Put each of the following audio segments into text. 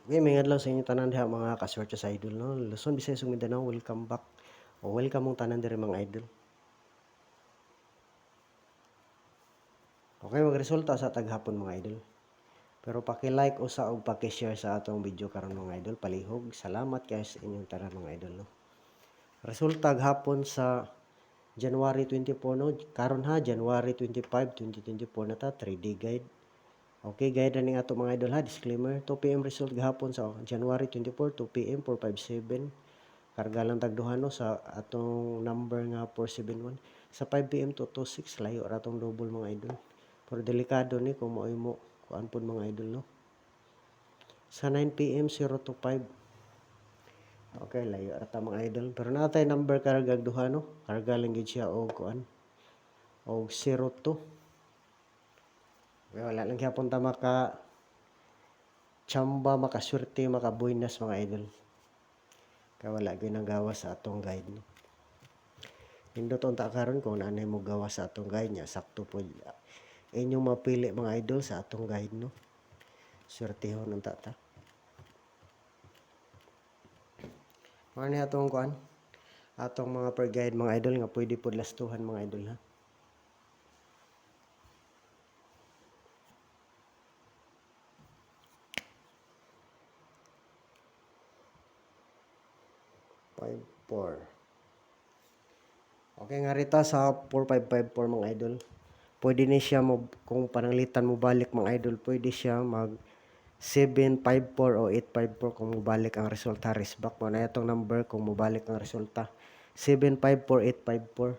Okay, may adlaw sa inyo tanan diha mga kaswerte sa idol no. Luzon, Visayas ug Mindanao, welcome back. O welcome mong tanan diri mga idol. Okay, magresulta sa taghapon mga idol. Pero paki-like usa og paki-share sa atong video karon mga idol, palihog. Salamat kay sa inyong tanan mga idol no. Resulta hapon sa January 24 no. Karon ha January 25, 2024 na ta, 3D guide. Okay, guide ning ato mga idol ha, disclaimer. 2 PM result gahapon sa January 24, 2 PM 457. Karga lang tagduha no sa atong number nga 471. Sa 5 PM to 26 layo ra tong double mga idol. Pero delikado ni kung maoy mo kuan pud mga idol no. Sa 9 PM 0 to 5. Okay, layo ra ta mga idol. Pero natay number karga duha no. Karga lang gid siya og kuan og 0 to. Okay, wala lang gyapon ta maka chamba, makaswerte, makabuinas mga idol. Kaya wala gyud nang gawas sa atong guide no. Nindot unta karon kung naanay mo gawa sa atong guide niya, sakto po inyong mapili mga idol sa atong guide no. Swertehon unta ta. Mao ni atong kuan, atong mga per guide mga idol nga pwede pod lastuhan mga idol ha. Five, 4. Okay nga rita sa 4554 mga idol. Pwede ni siya mo kung pananglitan mo balik mga idol, pwede siya mag 754 o 854 kung mobalik ang resulta. Resback mo na itong number kung mobalik ang resulta. 754, 854.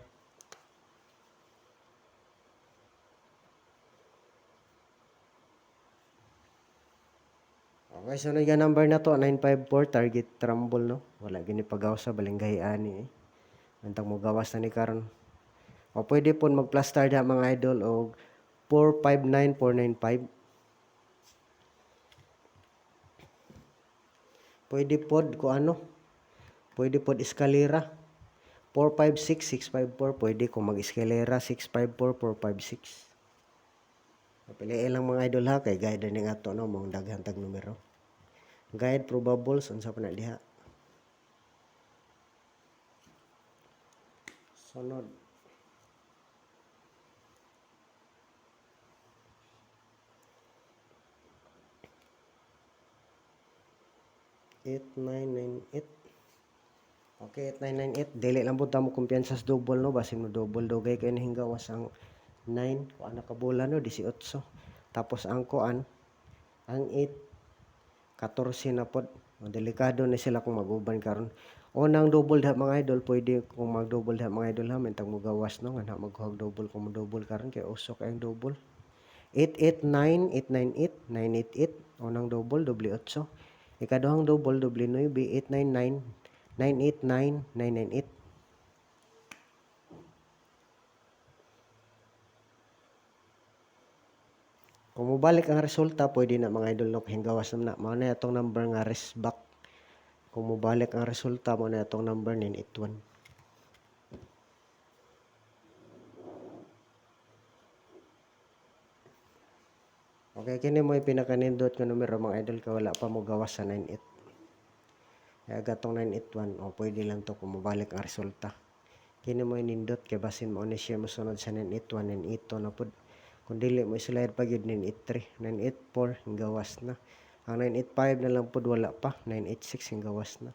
Okay, so yung number na to 954 target trumble no. Wala gini pagaw sa balinggay ani eh. Antang mo gawas na ni karon. O pwede pon mag-plus star da mga idol og 459495. Pwede pod ko ano? Pwede pod eskalera. 456654 pwede kung mag-eskalera 654 456. Piliin lang mga idol ha kay guide ning ato no mong daghan tag numero. Guide probables unsa pa na diha. Sunod. Eight nine nine eight. Okay, 8998. Dili lang po mo kumpiyansa sa double no. Basin mo double dogay kayo nahinggawas ang 9. Kung ang nakabola no, 18. Tapos ang kuan, ang 8, 14 na po. Delikado na sila kung mag-uban karon. Unang double diha mga idol, pwede kung mag-double diha mga idol ha. Mentang mo gawas no. Nga maghuhag double kung mag-double karon. Kaya usok ang double. 889, 898, 988. Unang double, doble 8. Ikaduhang double, doble 9, 899, 989, 998. Kung mobalik ang resulta, pwede na mga idol no hinggawas na. Mao na itong number nga resback. Kung mobalik ang resulta, mao na itong number 981. Okay, kini mo pinakanindot nga numero mga idol ka wala pa mo gawas sa 98. Kaya gatong 981 o pwede lang to kung mobalik ang resulta. Kini mo nindot kay basin mo ni siya mosunod sa 981 982 na pud. Kung dili mo slide pa gyud 983, 984 gawas na. Ang 985 na lang pud wala pa, 986 gawas na.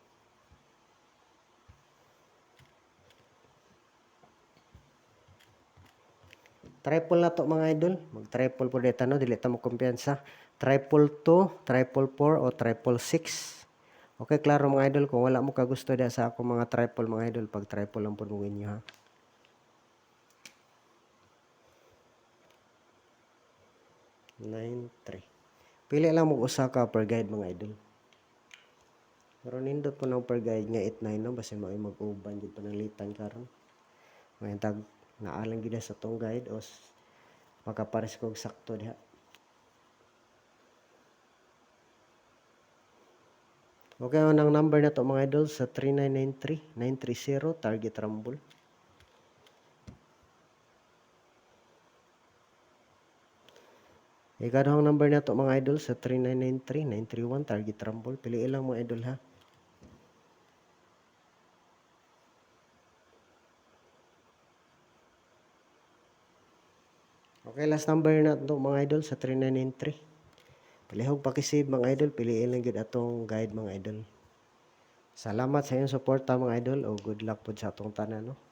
Triple na to mga idol. Mag-triple po dito no, dili ta mo kumpiyansa. Triple 2, triple 4 o triple 6. Okay, klaro mga idol, kung wala mo kagusto da sa ako mga triple mga idol, pag triple lang po mo win nyo ha. Nine, 3. Pili lang mo usa ka per guide mga idol. Pero nindot po ng per guide nga 8-9 no, basta mo ay mag-uban dito pananglitan karon. Ngayon tag naalang gid sa tong guide o makapares kog sakto diha. Okay, ang number na to mga idol sa 3993 930 target rumble. Ikaduhang number na to mga idol sa 3993, 931, target rumble. Piliin lang mga idol ha. Okay, last number na to mga idol sa 3993. Palihog pakisave mga idol, piliin lang gid atong guide mga idol. Salamat sa inyong suporta mga idol o good luck po sa atong tanan no.